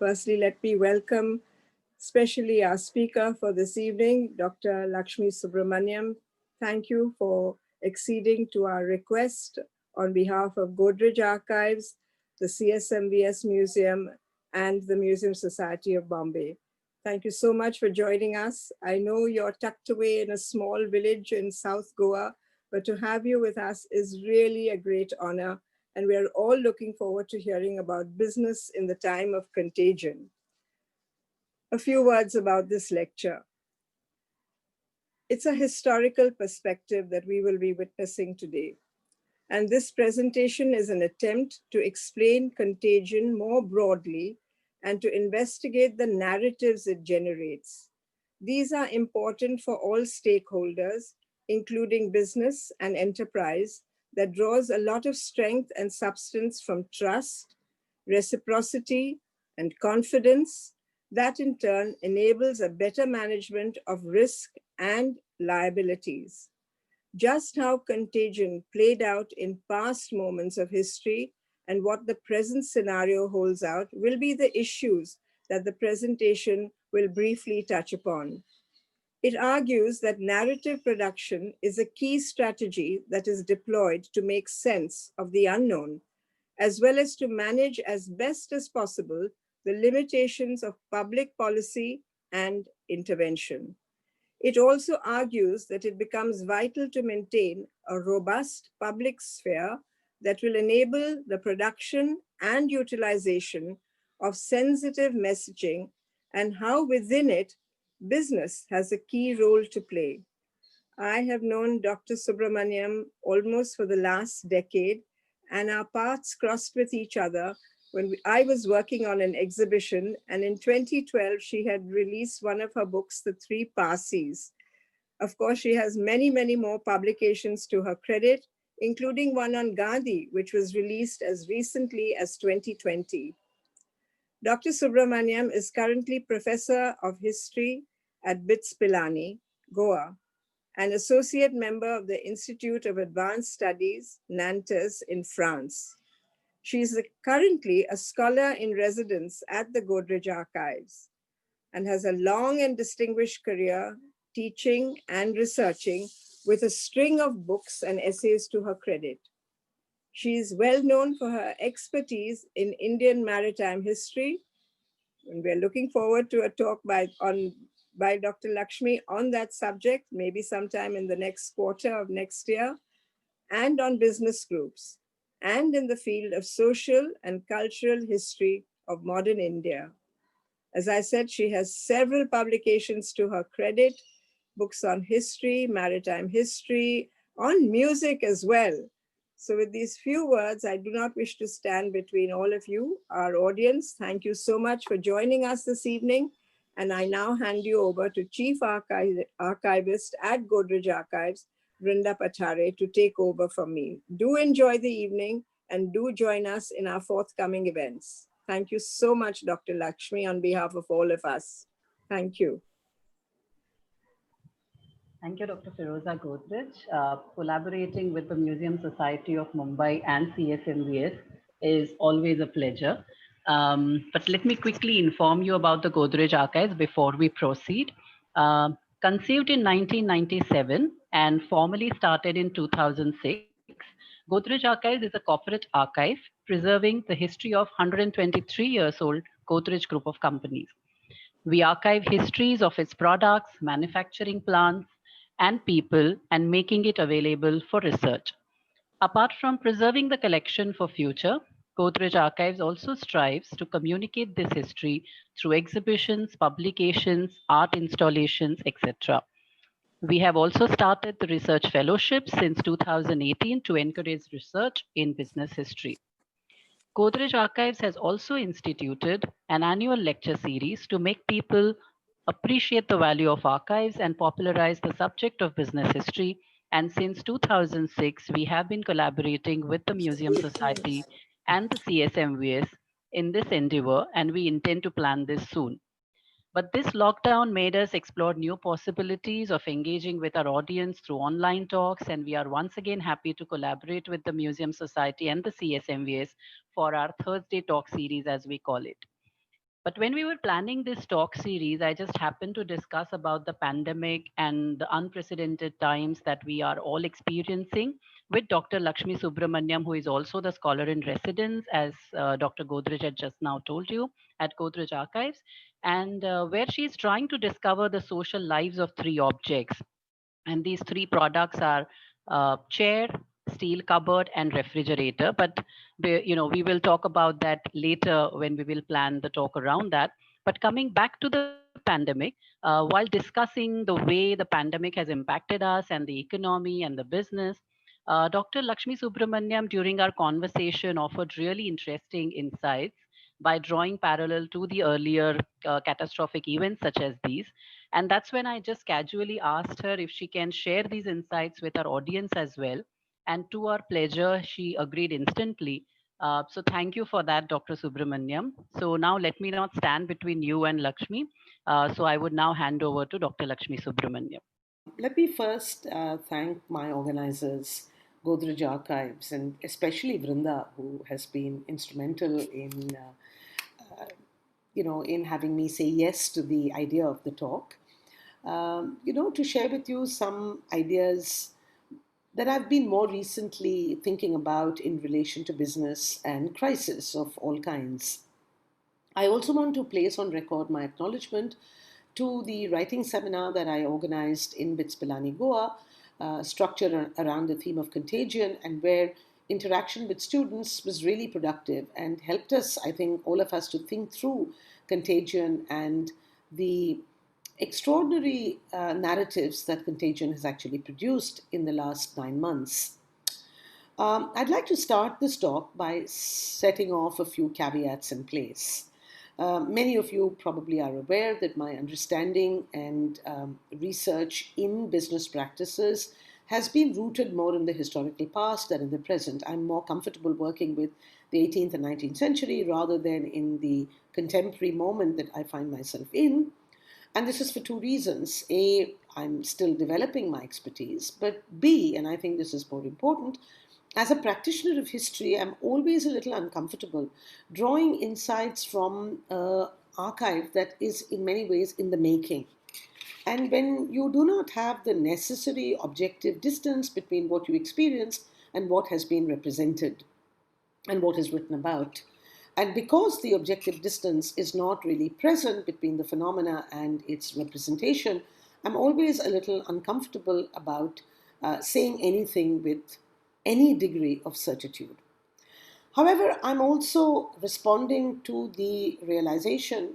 Firstly, let me welcome especially our speaker for this evening, Dr. Lakshmi Subramanian. Thank you for acceding to our request on behalf of Godrej Archives, the CSMVS Museum, and the Museum Society of Bombay. Thank you so much for joining us. I know you're tucked away in a small village in South Goa, but to have you with us is really a great honor. And we're all looking forward to hearing about business in the time of contagion. A few words about this lecture. It's a historical perspective that we will be witnessing today. And this presentation is an attempt to explain contagion more broadly and to investigate the narratives it generates. These are important for all stakeholders, including business and enterprise, that draws a lot of strength and substance from trust, reciprocity, and confidence that in turn enables a better management of risk and liabilities. Just how contagion played out in past moments of history and what the present scenario holds out will be the issues that the presentation will briefly touch upon. It argues that narrative production is a key strategy that is deployed to make sense of the unknown, as well as to manage as best as possible the limitations of public policy and intervention. It also argues that it becomes vital to maintain a robust public sphere that will enable the production and utilization of sensitive messaging and how within it business has a key role to play. I have known Dr. Subramanian almost for the last decade, and our paths crossed with each other when I was working on an exhibition, and in 2012, she had released one of her books, The Three Parsis. Of course, she has many, many more publications to her credit, including one on Gandhi, which was released as recently as 2020. Dr. Subramanian is currently Professor of History at BITS Pilani, Goa, and Associate Member of the Institute of Advanced Studies, Nantes, in France. She is currently a scholar in residence at the Godrej Archives and has a long and distinguished career teaching and researching with a string of books and essays to her credit. She is well known for her expertise in Indian maritime history, and we're looking forward to a talk by Dr. Lakshmi on that subject, maybe sometime in the next quarter of next year, and on business groups, and in the field of social and cultural history of modern India. As I said, she has several publications to her credit, books on history, maritime history, on music as well. So with these few words, I do not wish to stand between all of you, our audience. Thank you so much for joining us this evening. And I now hand you over to Chief Archivist at Godrej Archives, Vrinda Pathare, to take over from me. Do enjoy the evening and do join us in our forthcoming events. Thank you so much, Dr. Lakshmi, on behalf of all of us. Thank you. Thank you, Dr. Firoza Godrej. Collaborating with the Museum Society of Mumbai and CSMVS is always a pleasure. But let me quickly inform you about the Godrej Archives before we proceed. Conceived in 1997 and formally started in 2006, Godrej Archives is a corporate archive preserving the history of 123 years old Godrej Group of companies. We archive histories of its products, manufacturing plants, and people, and making it available for research. Apart from preserving the collection for future, Godrej Archives also strives to communicate this history through exhibitions, publications, art installations, etc. We have also started the research fellowship since 2018 to encourage research in business history. Godrej Archives has also instituted an annual lecture series to make people appreciate the value of archives and popularize the subject of business history. And since 2006, we have been collaborating with the Museum Society and the CSMVS in this endeavor, and we intend to plan this soon. But this lockdown made us explore new possibilities of engaging with our audience through online talks, and we are once again happy to collaborate with the Museum Society and the CSMVS for our Thursday talk series, as we call it. But when we were planning this talk series, I just happened to discuss about the pandemic and the unprecedented times that we are all experiencing with Dr. Lakshmi Subramanian, who is also the scholar in residence, as Dr. Godrej had just now told you, at Godrej Archives, and where she is trying to discover the social lives of three objects. And these three products are chair, steel cupboard, and refrigerator. But we will talk about that later when we will plan the talk around that. But coming back to the pandemic, while discussing the way the pandemic has impacted us and the economy and the business, Dr. Lakshmi Subramaniam during our conversation offered really interesting insights by drawing parallel to the earlier catastrophic events such as these. And that's when I just casually asked her if she can share these insights with our audience as well. And to our pleasure, she agreed instantly. So thank you for that, Dr. Subramaniam. So now let me not stand between you and Lakshmi. So I would now hand over to Dr. Lakshmi Subramaniam. Let me first thank my organizers, Godrej Archives, and especially Vrinda, who has been instrumental in having me say yes to the idea of the talk. To share with you some ideas that I've been more recently thinking about in relation to business and crisis of all kinds. I also want to place on record my acknowledgement to the writing seminar that I organized in Bits Pilani, Goa, structured around the theme of contagion, and where interaction with students was really productive and helped us, I think, all of us to think through contagion and the extraordinary narratives that contagion has actually produced in the last 9 months. I'd like to start this talk by setting off a few caveats in place. Many of you probably are aware that my understanding and research in business practices has been rooted more in the historical past than in the present. I'm more comfortable working with the 18th and 19th century rather than in the contemporary moment that I find myself in. And this is for two reasons. A, I'm still developing my expertise, but B, and I think this is more important, as a practitioner of history, I'm always a little uncomfortable drawing insights from an archive that is in many ways in the making. And when you do not have the necessary objective distance between what you experience and what has been represented and what is written about, and because the objective distance is not really present between the phenomena and its representation, I'm always a little uncomfortable about saying anything with any degree of certitude. However, I'm also responding to the realization,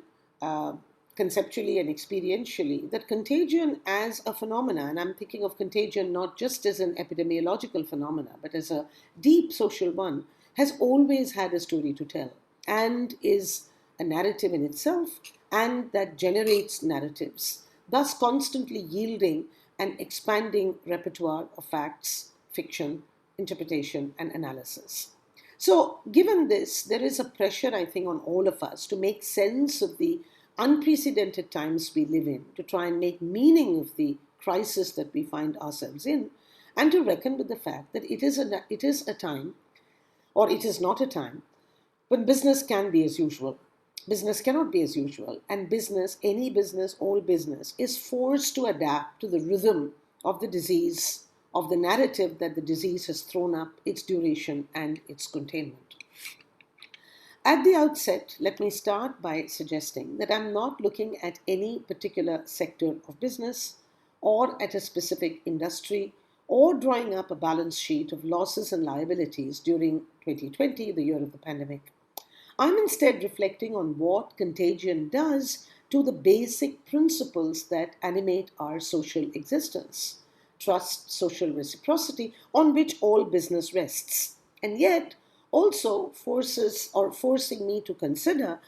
conceptually and experientially, that contagion as a phenomena, and I'm thinking of contagion not just as an epidemiological phenomena, but as a deep social one, has always had a story to tell and is a narrative in itself, and that generates narratives, thus constantly yielding an expanding repertoire of facts, fiction, interpretation, and analysis. So, given this, there is a pressure, I think, on all of us to make sense of the unprecedented times we live in, to try and make meaning of the crisis that we find ourselves in, and to reckon with the fact that it is a time, or it is not a time, when business can be as usual. Business cannot be as usual, and business, any business, all business, is forced to adapt to the rhythm of the disease, of the narrative that the disease has thrown up, its duration, and its containment. At the outset, let me start by suggesting that I'm not looking at any particular sector of business or at a specific industry or drawing up a balance sheet of losses and liabilities during 2020, the year of the pandemic. I'm instead reflecting on what contagion does to the basic principles that animate our social existence: trust, social reciprocity, on which all business rests, and yet also forcing me to consider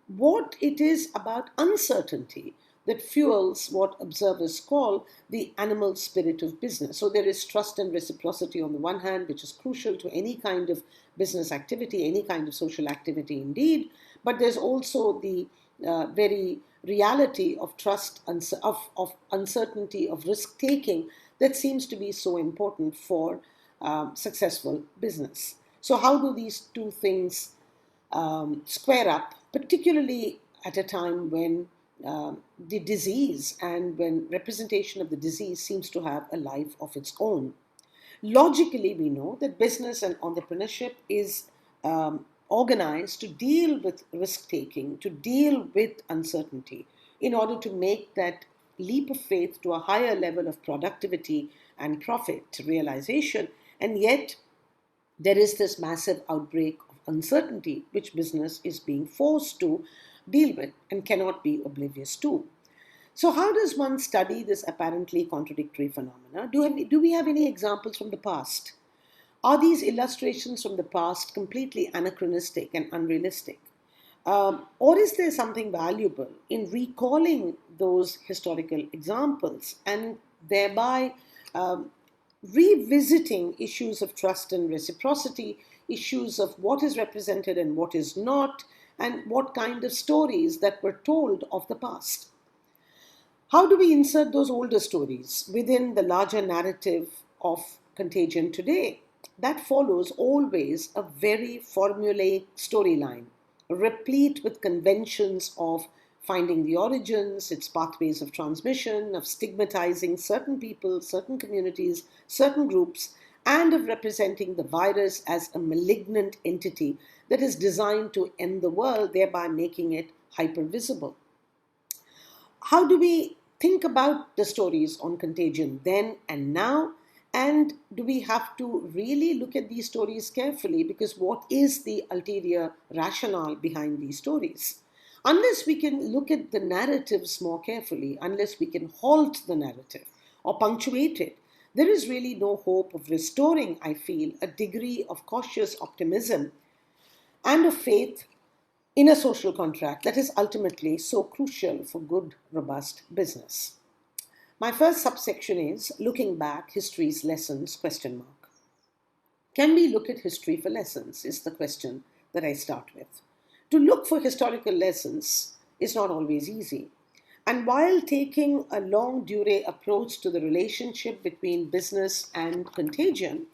what it is about uncertainty that fuels what observers call the animal spirit of business. So there is trust and reciprocity on the one hand, which is crucial to any kind of business activity, any kind of social activity indeed, but there's also the very reality of trust, of uncertainty, of risk taking that seems to be so important for successful business. So how do these two things square up, particularly at a time when the disease and when representation of the disease seems to have a life of its own. Logically, we know that business and entrepreneurship is organized to deal with risk taking, to deal with uncertainty, in order to make that leap of faith to a higher level of productivity and profit realization. And yet, there is this massive outbreak of uncertainty which business is being forced to deal with and cannot be oblivious to. So, how does one study this apparently contradictory phenomena? Do we have any examples from the past? Are these illustrations from the past completely anachronistic and unrealistic? Or is there something valuable in recalling those historical examples and thereby revisiting issues of trust and reciprocity, issues of what is represented and what is not, and what kind of stories that were told of the past? How do we insert those older stories within the larger narrative of Contagion today? That follows always a very formulaic storyline, replete with conventions of finding the origins, its pathways of transmission, of stigmatizing certain people, certain communities, certain groups, and of representing the virus as a malignant entity that is designed to end the world, thereby making it hypervisible. How do we think about the stories on Contagion then and now? And do we have to really look at these stories carefully? Because what is the ulterior rationale behind these stories? Unless we can look at the narratives more carefully, unless we can halt the narrative or punctuate it, there is really no hope of restoring, I feel, a degree of cautious optimism and of faith in a social contract that is ultimately so crucial for good, robust business. My first subsection is looking back, history's lessons, question mark. Can we look at history for lessons is the question that I start with. To look for historical lessons is not always easy. And while taking a longue durée approach to the relationship between business and contagion,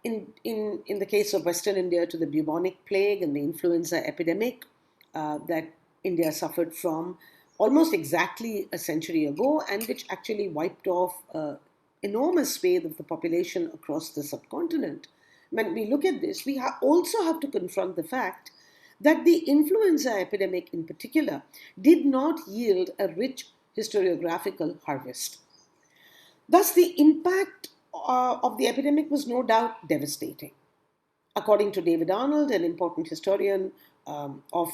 in the case of Western India to the bubonic plague and the influenza epidemic that India suffered from almost exactly a century ago, and which actually wiped off an enormous swathe of the population across the subcontinent. When we look at this, we also have to confront the fact that the influenza epidemic in particular did not yield a rich historiographical harvest. Thus, the impact of the epidemic was no doubt devastating. According to David Arnold, an important historian of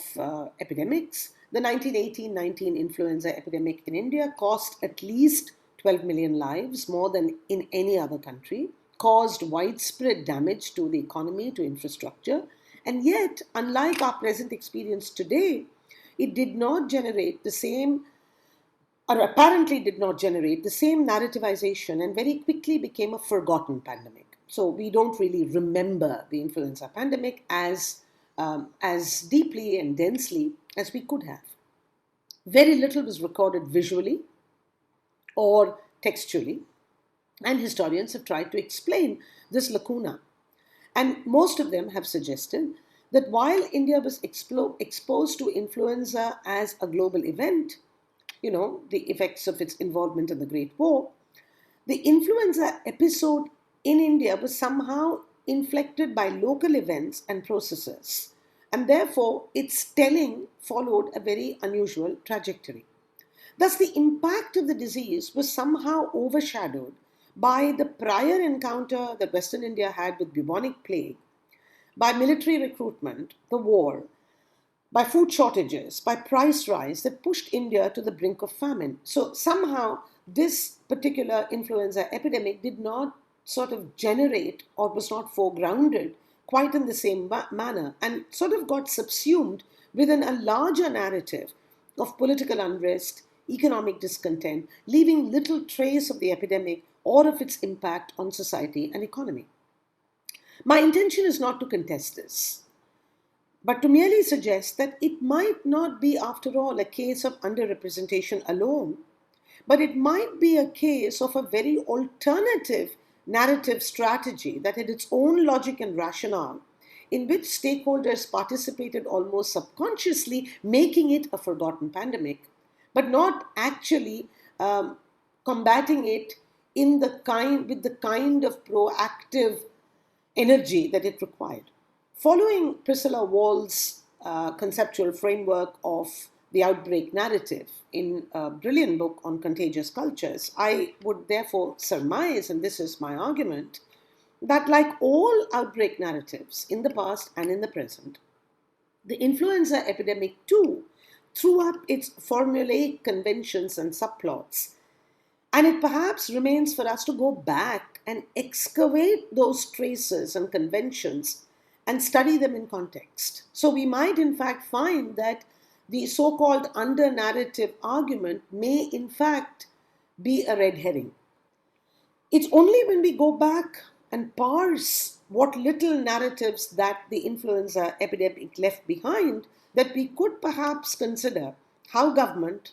epidemics, the 1918-19 influenza epidemic in India cost at least 12 million lives, more than in any other country, caused widespread damage to the economy, to infrastructure, and yet, unlike our present experience today, it did not generate the same, or apparently did not generate the same narrativization, and very quickly became a forgotten pandemic. So we don't really remember the influenza pandemic as deeply and densely as we could have. Very little was recorded visually or textually, and historians have tried to explain this lacuna. And most of them have suggested that while India was exposed to influenza as a global event, the effects of its involvement in the Great War, the influenza episode in India was somehow inflected by local events and processes, and therefore its telling followed a very unusual trajectory. Thus, the impact of the disease was somehow overshadowed by the prior encounter that Western India had with bubonic plague, by military recruitment, the war, by food shortages, by price rise that pushed India to the brink of famine. So somehow this particular influenza epidemic did not sort of generate or was not foregrounded quite in the same manner and sort of got subsumed within a larger narrative of political unrest, economic discontent, leaving little trace of the epidemic or of its impact on society and economy. My intention is not to contest this, but to merely suggest that it might not be, after all, a case of underrepresentation alone, but it might be a case of a very alternative narrative strategy that had its own logic and rationale in which stakeholders participated almost subconsciously, making it a forgotten pandemic, but not actually combating it with the kind of proactive energy that it required. Following Priscilla Wall's conceptual framework of the outbreak narrative in a brilliant book on contagious cultures, I would therefore surmise, and this is my argument, that like all outbreak narratives in the past and in the present, the influenza epidemic too threw up its formulaic conventions and subplots. And it perhaps remains for us to go back and excavate those traces and conventions and study them in context. So we might, in fact, find that the so called under narrative argument may, in fact, be a red herring. It's only when we go back and parse what little narratives that the influenza epidemic left behind that we could perhaps consider how government,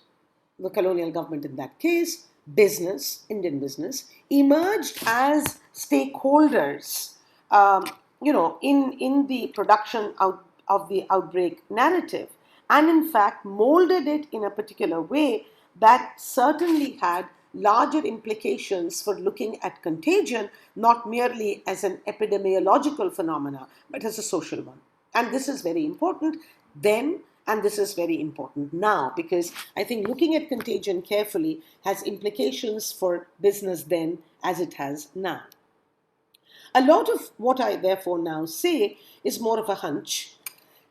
the colonial government in that case, business, Indian business, emerged as stakeholders, in the production of the outbreak narrative, and in fact molded it in a particular way that certainly had larger implications for looking at contagion, not merely as an epidemiological phenomena, but as a social one. And this is very important then, and this is very important now, because I think looking at contagion carefully has implications for business then as it has now. A lot of what I therefore now say is more of a hunch.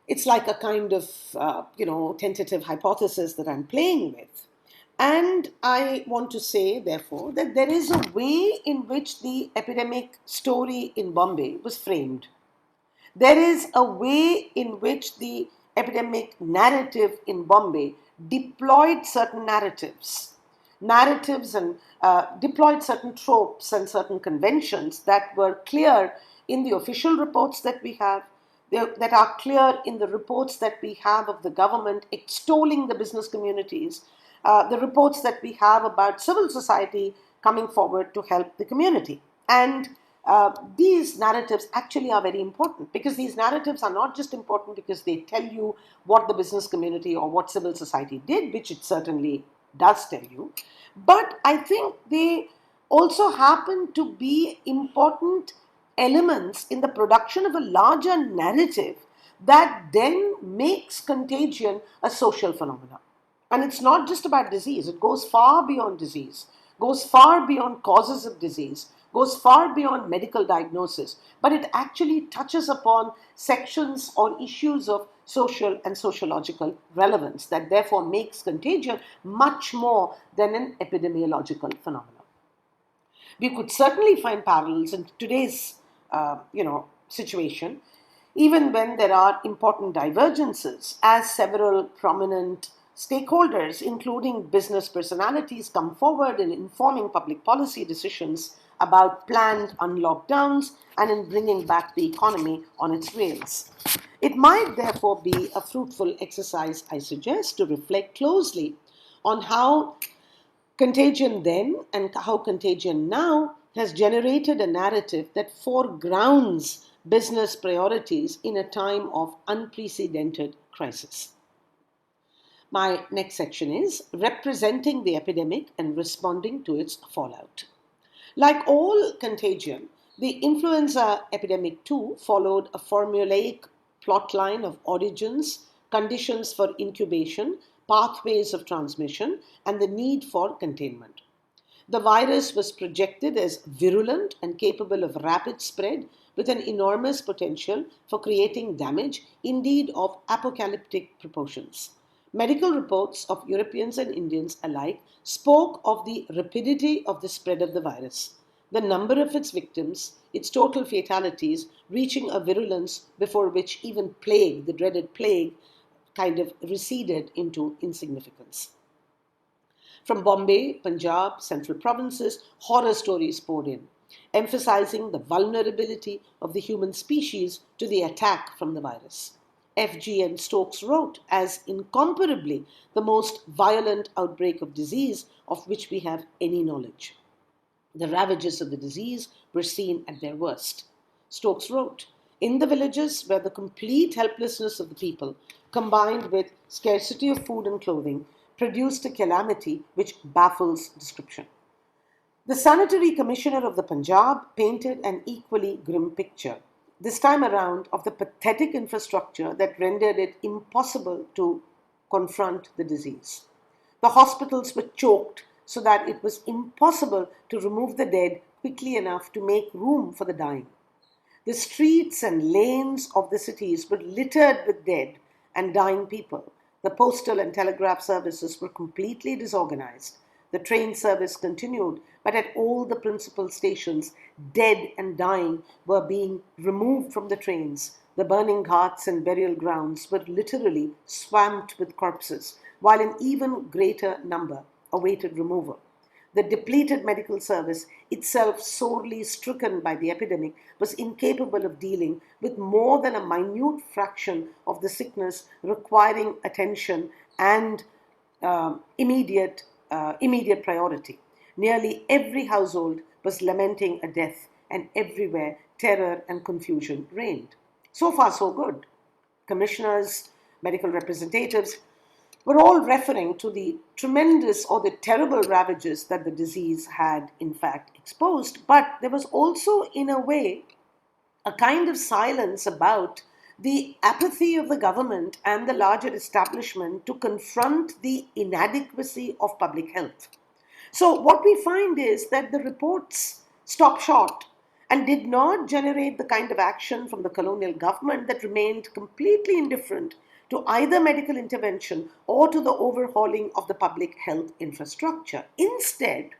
It's like a kind of, tentative hypothesis that I'm playing with. And I want to say, therefore, that there is a way in which the epidemic story in Bombay was framed. There is a way in which the epidemic narrative in Bombay deployed certain narratives and deployed certain tropes and certain conventions that were clear in the official reports that we have, that are clear in the reports that we have of the government extolling the business communities, the reports that we have about civil society coming forward to help the community. And these narratives actually are very important, because these narratives are not just important because they tell you what the business community or what civil society did, which it certainly does tell you, but I think they also happen to be important elements in the production of a larger narrative that then makes contagion a social phenomenon. And it's not just about disease, it goes far beyond disease, goes far beyond causes of disease, goes far beyond medical diagnosis, but it actually touches upon sections or issues of social and sociological relevance that therefore makes contagion much more than an epidemiological phenomenon. We could certainly find parallels in today's situation, even when there are important divergences, as several prominent stakeholders, including business personalities, come forward in informing public policy decisions about planned unlockdowns and in bringing back the economy on its rails. It might therefore be a fruitful exercise, I suggest, to reflect closely on how contagion then and how contagion now has generated a narrative that foregrounds business priorities in a time of unprecedented crisis. My next section is representing the epidemic and responding to its fallout. Like all contagion, the influenza epidemic too followed a formulaic plotline of origins, conditions for incubation, pathways of transmission, and the need for containment. The virus was projected as virulent and capable of rapid spread, with an enormous potential for creating damage, indeed of apocalyptic proportions. Medical reports of Europeans and Indians alike spoke of the rapidity of the spread of the virus, the number of its victims, its total fatalities reaching a virulence before which even plague, the dreaded plague, kind of receded into insignificance. From Bombay, Punjab, central provinces, horror stories poured in, emphasizing the vulnerability of the human species to the attack from the virus. F.G.N. Stokes wrote as incomparably the most violent outbreak of disease of which we have any knowledge. The ravages of the disease were seen at their worst. Stokes wrote, in the villages where the complete helplessness of the people, combined with scarcity of food and clothing, produced a calamity which baffles description. The Sanitary Commissioner of the Punjab painted an equally grim picture, this time around of the pathetic infrastructure that rendered it impossible to confront the disease. The hospitals were choked so that it was impossible to remove the dead quickly enough to make room for the dying. The streets and lanes of the cities were littered with dead and dying people. The postal and telegraph services were completely disorganized. The train service continued, but at all the principal stations, dead and dying were being removed from the trains. The burning ghats and burial grounds were literally swamped with corpses, while an even greater number awaited removal. The depleted medical service, itself sorely stricken by the epidemic, was incapable of dealing with more than a minute fraction of the sickness requiring attention and immediate priority. Nearly every household was lamenting a death, and everywhere terror and confusion reigned. So far, so good. Commissioners, medical representatives were all referring to the tremendous or the terrible ravages that the disease had, in fact, exposed. But there was also, in a way, a kind of silence about the apathy of the government and the larger establishment to confront the inadequacy of public health. So, what we find is that the reports stopped short and did not generate the kind of action from the colonial government that remained completely indifferent to either medical intervention or to the overhauling of the public health infrastructure. Instead,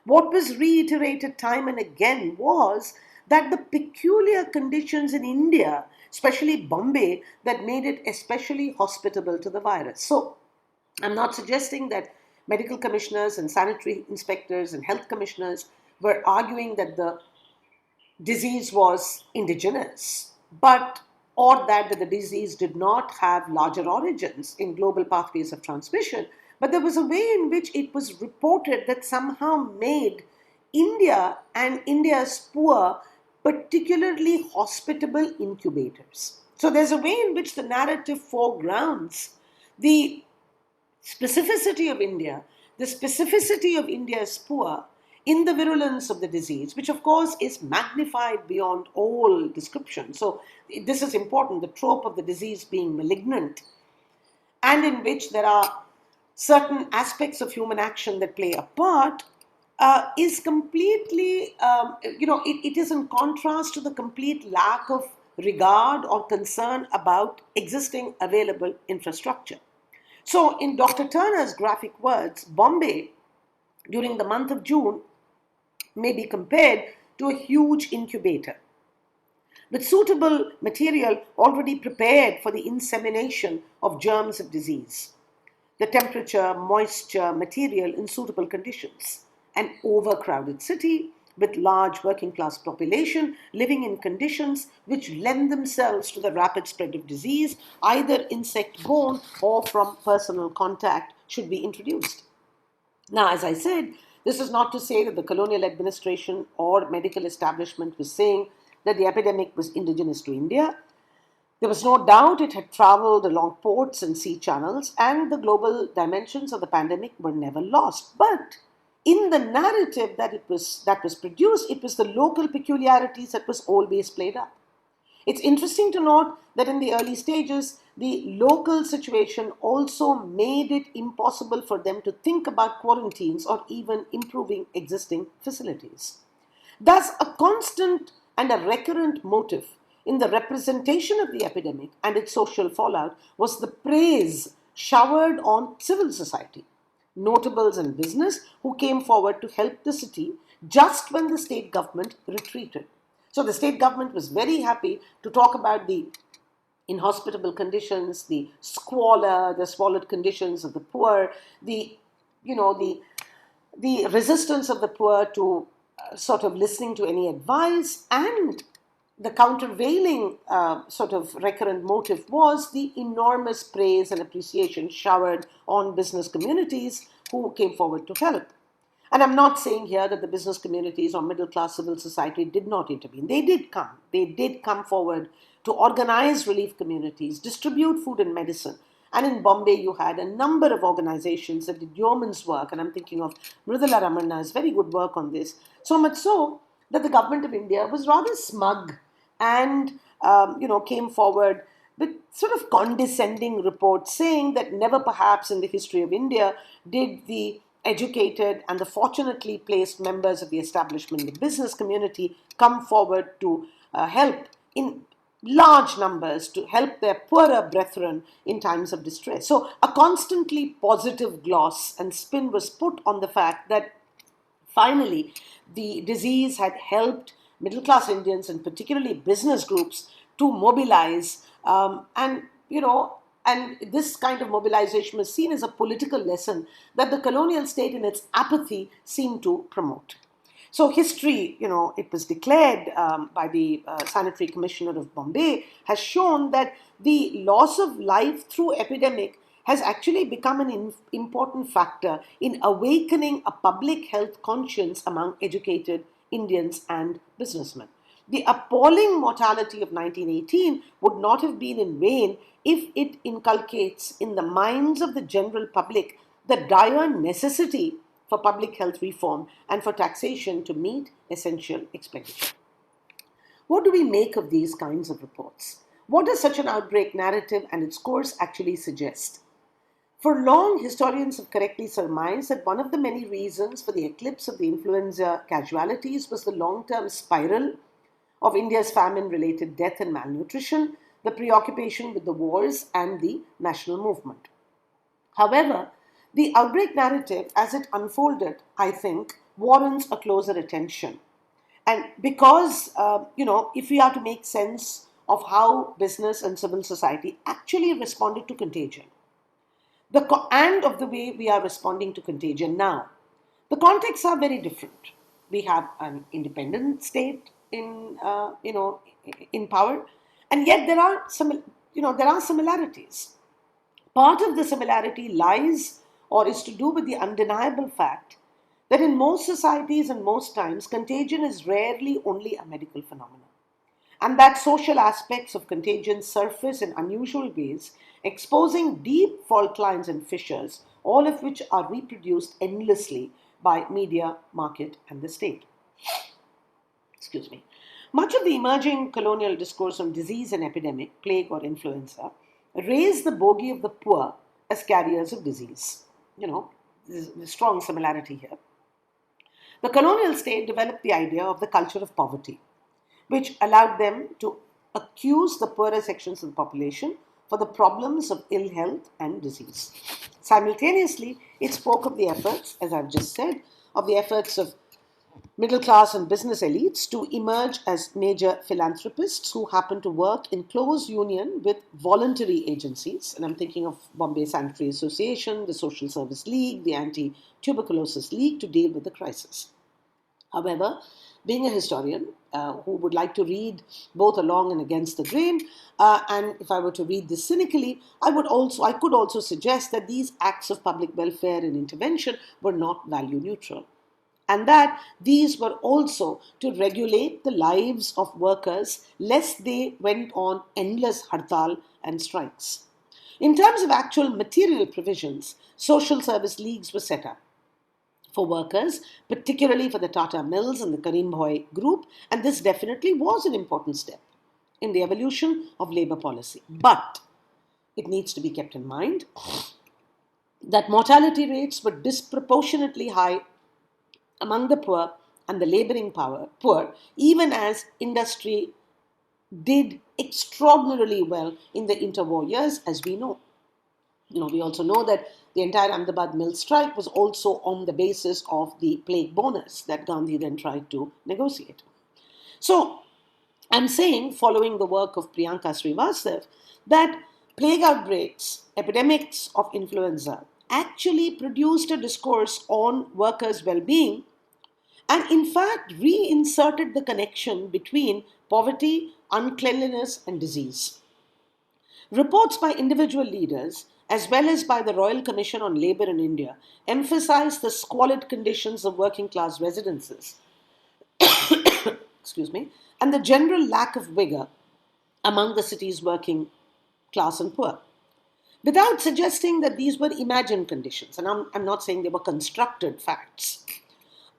what was reiterated time and again was that the peculiar conditions in India, especially Bombay, that made it especially hospitable to the virus. So, I'm not suggesting that medical commissioners and sanitary inspectors and health commissioners were arguing that the disease was indigenous, but or that the disease did not have larger origins in global pathways of transmission. But there was a way in which it was reported that somehow made India and India's poor particularly hospitable incubators. So there's a way in which the narrative foregrounds the specificity of India, the specificity of India's poor in the virulence of the disease, which of course is magnified beyond all description. So this is important, the trope of the disease being malignant, and in which there are certain aspects of human action that play a part, is completely, it is in contrast to the complete lack of regard or concern about existing available infrastructure. So, in Dr. Turner's graphic words, Bombay during the month of June may be compared to a huge incubator with suitable material already prepared for the insemination of germs of disease. The temperature, moisture, material in suitable conditions. An overcrowded city with large working class population living in conditions which lend themselves to the rapid spread of disease, either insect-borne or from personal contact, should be introduced. Now, as I said, this is not to say that the colonial administration or medical establishment was saying that the epidemic was indigenous to India. There was no doubt it had traveled along ports and sea channels, and the global dimensions of the pandemic were never lost. But in the narrative that was produced, it was the local peculiarities that was always played up. It's interesting to note that in the early stages, the local situation also made it impossible for them to think about quarantines or even improving existing facilities. Thus, a constant and a recurrent motive in the representation of the epidemic and its social fallout was the praise showered on civil society, notables and business who came forward to help the city just when the state government retreated. So the state government was very happy to talk about the inhospitable conditions, the squalor, the squalid conditions of the poor, the resistance of the poor to sort of listening to any advice, and the countervailing sort of recurrent motive was the enormous praise and appreciation showered on business communities who came forward to help. And I'm not saying here that the business communities or middle class civil society did not intervene. They did come. They did come forward to organize relief communities, distribute food and medicine. And in Bombay, you had a number of organizations that did yeoman's work. And I'm thinking of Mridula Ramanna's very good work on this. So much so that the government of India was rather smug and came forward with sort of condescending reports saying that never perhaps in the history of India did the educated and the fortunately placed members of the establishment, the business community, come forward to help in large numbers to help their poorer brethren in times of distress. So a constantly positive gloss and spin was put on the fact that finally the disease had helped middle class Indians and particularly business groups to mobilize and this kind of mobilization was seen as a political lesson that the colonial state in its apathy seemed to promote. So history, it was declared by the Sanitary Commissioner of Bombay, has shown that the loss of life through epidemic has actually become an important factor in awakening a public health conscience among educated Indians and businessmen. The appalling mortality of 1918 would not have been in vain if it inculcates in the minds of the general public the dire necessity for public health reform and for taxation to meet essential expenditure. What do we make of these kinds of reports? What does such an outbreak narrative and its course actually suggest? For long, historians have correctly surmised that one of the many reasons for the eclipse of the influenza casualties was the long-term spiral of India's famine-related death and malnutrition, the preoccupation with the wars, and the national movement. However, the outbreak narrative, as it unfolded, I think, warrants a closer attention. And because, if we are to make sense of how business and civil society actually responded to contagion, and of the way we are responding to contagion now, the contexts are very different. We have an independent state in power, and yet there are similarities. Part of the similarity lies or is to do with the undeniable fact that in most societies and most times, contagion is rarely only a medical phenomenon, and that social aspects of contagion surface in unusual ways, exposing deep fault lines and fissures, all of which are reproduced endlessly by media, market, and the state. Excuse me. Much of the emerging colonial discourse on disease and epidemic, plague or influenza, raised the bogey of the poor as carriers of disease. There's a strong similarity here. The colonial state developed the idea of the culture of poverty, which allowed them to accuse the poorer sections of the population for the problems of ill health and disease. Simultaneously, it spoke of the efforts, as I've just said, of the efforts of middle class and business elites to emerge as major philanthropists who happen to work in close union with voluntary agencies. And I'm thinking of Bombay Sanitary Association, the Social Service League, the Anti-Tuberculosis League to deal with the crisis. However, being a historian who would like to read both along and against the grain, and if I were to read this cynically, I could also suggest that these acts of public welfare and intervention were not value neutral, and that these were also to regulate the lives of workers lest they went on endless hartal and strikes. In terms of actual material provisions, social service leagues were set up for workers, particularly for the Tata Mills and the Karim Bhoi group, and this definitely was an important step in the evolution of labour policy. But it needs to be kept in mind that mortality rates were disproportionately high among the poor and the labouring poor, even as industry did extraordinarily well in the interwar years, as we know. We also know that the entire Ahmedabad mill strike was also on the basis of the plague bonus that Gandhi then tried to negotiate. So, I'm saying, following the work of Priyanka Srivastav, that plague outbreaks, epidemics of influenza, actually produced a discourse on workers' well-being and in fact reinserted the connection between poverty, uncleanliness, and disease. Reports by individual leaders, as well as by the Royal Commission on Labour in India, emphasize the squalid conditions of working class residences, excuse me, and the general lack of vigour among the city's working class and poor. Without suggesting that these were imagined conditions, and I'm not saying they were constructed facts,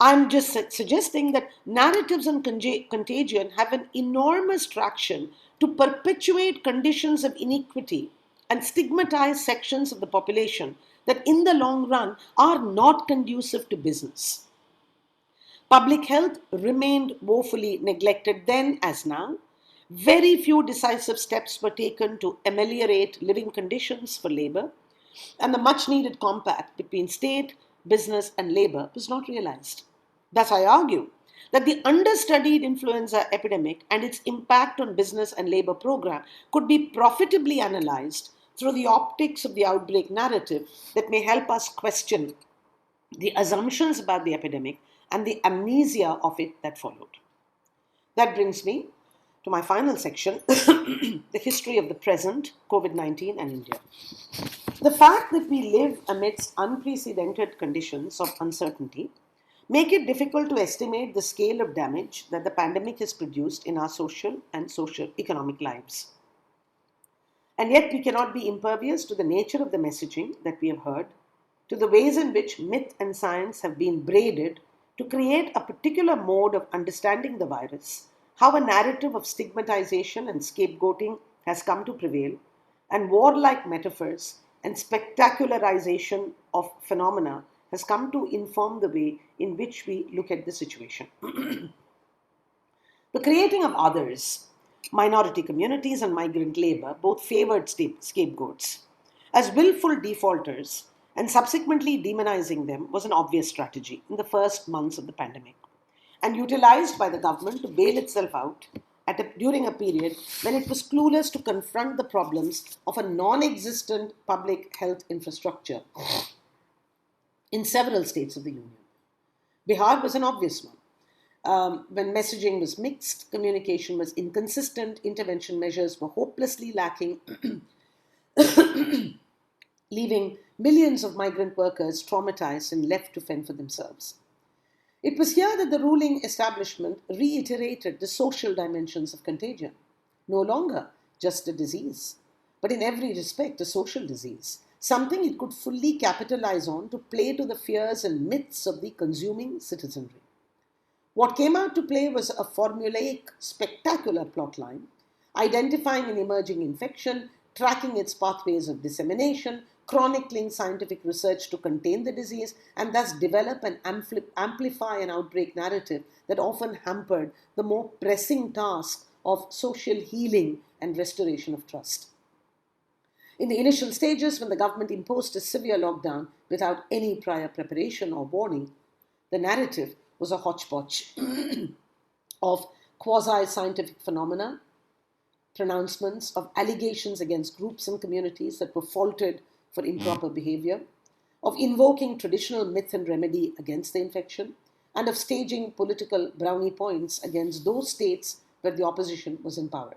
I'm just suggesting that narratives on contagion have an enormous traction to perpetuate conditions of inequity and stigmatize sections of the population that in the long run are not conducive to business. Public health remained woefully neglected then as now. Very few decisive steps were taken to ameliorate living conditions for labour, and the much needed compact between state, business, and labour was not realised. Thus, I argue that the understudied influenza epidemic and its impact on business and labour program could be profitably analysed through the optics of the outbreak narrative that may help us question the assumptions about the epidemic and the amnesia of it that followed. That brings me to my final section, the history of the present, COVID-19 and India. The fact that we live amidst unprecedented conditions of uncertainty make it difficult to estimate the scale of damage that the pandemic has produced in our social and socio-economic lives. And yet we cannot be impervious to the nature of the messaging that we have heard, to the ways in which myth and science have been braided to create a particular mode of understanding the virus, how a narrative of stigmatization and scapegoating has come to prevail, and warlike metaphors and spectacularization of phenomena has come to inform the way in which we look at the situation. The creating of others, minority communities and migrant labor, both favored scapegoats, as willful defaulters and subsequently demonizing them was an obvious strategy in the first months of the pandemic and utilized by the government to bail itself out during a period when it was clueless to confront the problems of a non-existent public health infrastructure in several states of the Union. Bihar was an obvious one. When messaging was mixed, communication was inconsistent, intervention measures were hopelessly lacking, leaving millions of migrant workers traumatized and left to fend for themselves. It was here that the ruling establishment reiterated the social dimensions of contagion, no longer just a disease, but in every respect a social disease, something it could fully capitalize on to play to the fears and myths of the consuming citizenry. What came out to play was a formulaic, spectacular plotline, identifying an emerging infection, tracking its pathways of dissemination, chronicling scientific research to contain the disease, and thus develop and amplify an outbreak narrative that often hampered the more pressing task of social healing and restoration of trust. In the initial stages, when the government imposed a severe lockdown without any prior preparation or warning, the narrative was a hodgepodge of quasi-scientific phenomena, pronouncements of allegations against groups and communities that were faulted for improper behavior, of invoking traditional myth and remedy against the infection, and of staging political brownie points against those states where the opposition was in power.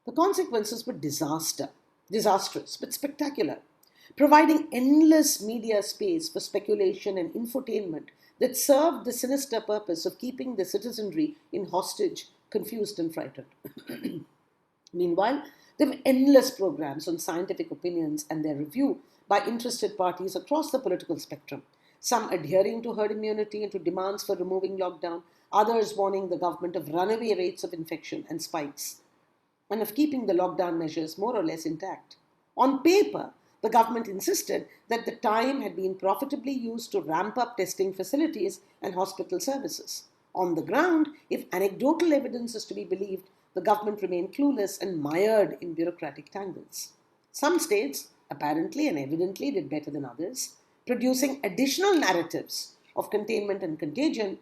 The consequences were disastrous, but spectacular, providing endless media space for speculation and infotainment that served the sinister purpose of keeping the citizenry in hostage, confused and frightened. Meanwhile, there were endless programs on scientific opinions and their review by interested parties across the political spectrum, some adhering to herd immunity and to demands for removing lockdown, others warning the government of runaway rates of infection and spikes, and of keeping the lockdown measures more or less intact. On paper, the government insisted that the time had been profitably used to ramp up testing facilities and hospital services. On the ground, if anecdotal evidence is to be believed, the government remained clueless and mired in bureaucratic tangles. Some states, apparently and evidently, did better than others, producing additional narratives of containment and contagion,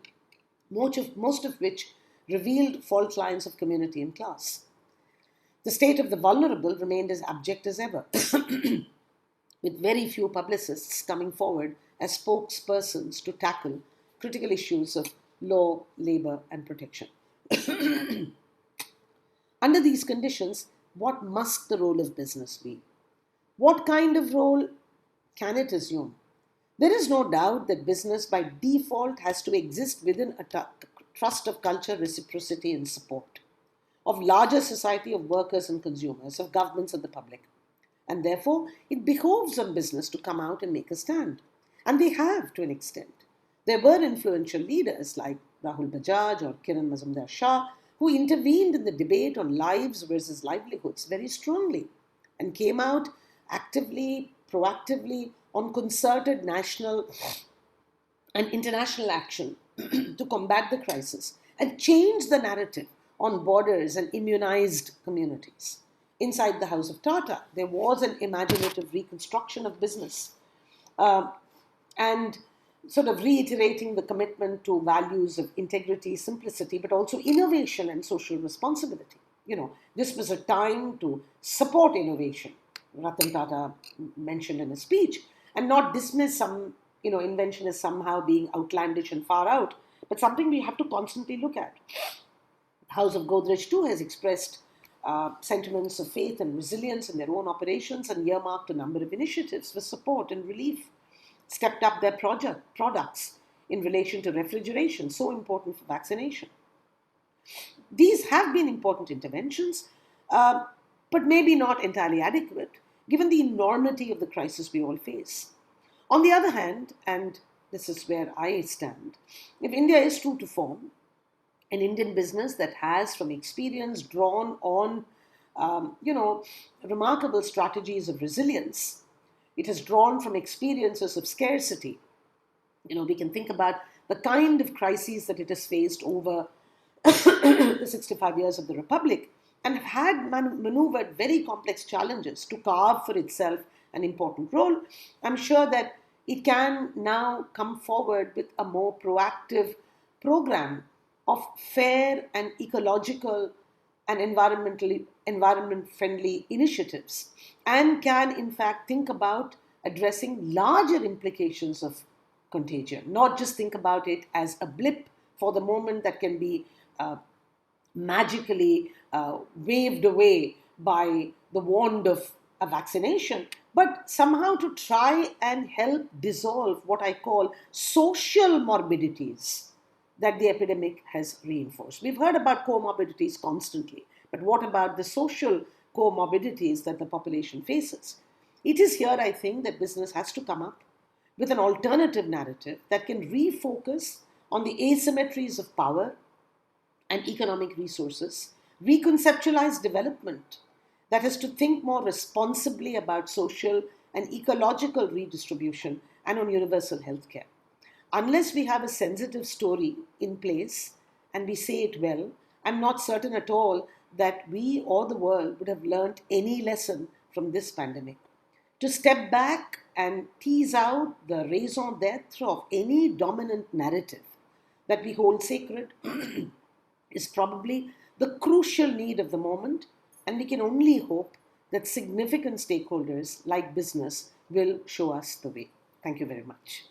most of which revealed fault lines of community and class. The state of the vulnerable remained as abject as ever, with very few publicists coming forward as spokespersons to tackle critical issues of law, labor, and protection. Under these conditions, what must the role of business be? What kind of role can it assume? There is no doubt that business by default has to exist within a trust of culture, reciprocity, and support of larger society of workers and consumers, of governments and the public. And therefore, it behoves on business to come out and make a stand. And they have to an extent. There were influential leaders like Rahul Bajaj or Kiran Mazumdar Shah who intervened in the debate on lives versus livelihoods very strongly and came out actively, proactively on concerted national and international action to combat the crisis and change the narrative on borders and immunized communities. Inside the House of Tata, there was an imaginative reconstruction of business and sort of reiterating the commitment to values of integrity, simplicity, but also innovation and social responsibility. This was a time to support innovation, Ratan Tata mentioned in his speech, and not dismiss some, invention as somehow being outlandish and far out, but something we have to constantly look at. The House of Godrej too has expressed sentiments of faith and resilience in their own operations and earmarked a number of initiatives for support and relief, stepped up their products in relation to refrigeration, so important for vaccination. These have been important interventions, but maybe not entirely adequate, given the enormity of the crisis we all face. On the other hand, and this is where I stand, if India is true to form, an Indian business that has, from experience, drawn on, remarkable strategies of resilience, it has drawn from experiences of scarcity. We can think about the kind of crises that it has faced over the 65 years of the Republic and have had maneuvered very complex challenges to carve for itself an important role. I'm sure that it can now come forward with a more proactive program of fair and ecological and environment-friendly initiatives and can in fact think about addressing larger implications of contagion, not just think about it as a blip for the moment that can be magically waved away by the wand of a vaccination, but somehow to try and help dissolve what I call social morbidities that the epidemic has reinforced. We've heard about comorbidities constantly, but what about the social comorbidities that the population faces? It is here, I think, that business has to come up with an alternative narrative that can refocus on the asymmetries of power and economic resources, reconceptualize development, that is to think more responsibly about social and ecological redistribution and on universal healthcare. Unless we have a sensitive story in place and we say it well, I'm not certain at all that we or the world would have learned any lesson from this pandemic. To step back and tease out the raison d'etre of any dominant narrative that we hold sacred is probably the crucial need of the moment, and we can only hope that significant stakeholders like business will show us the way. Thank you very much.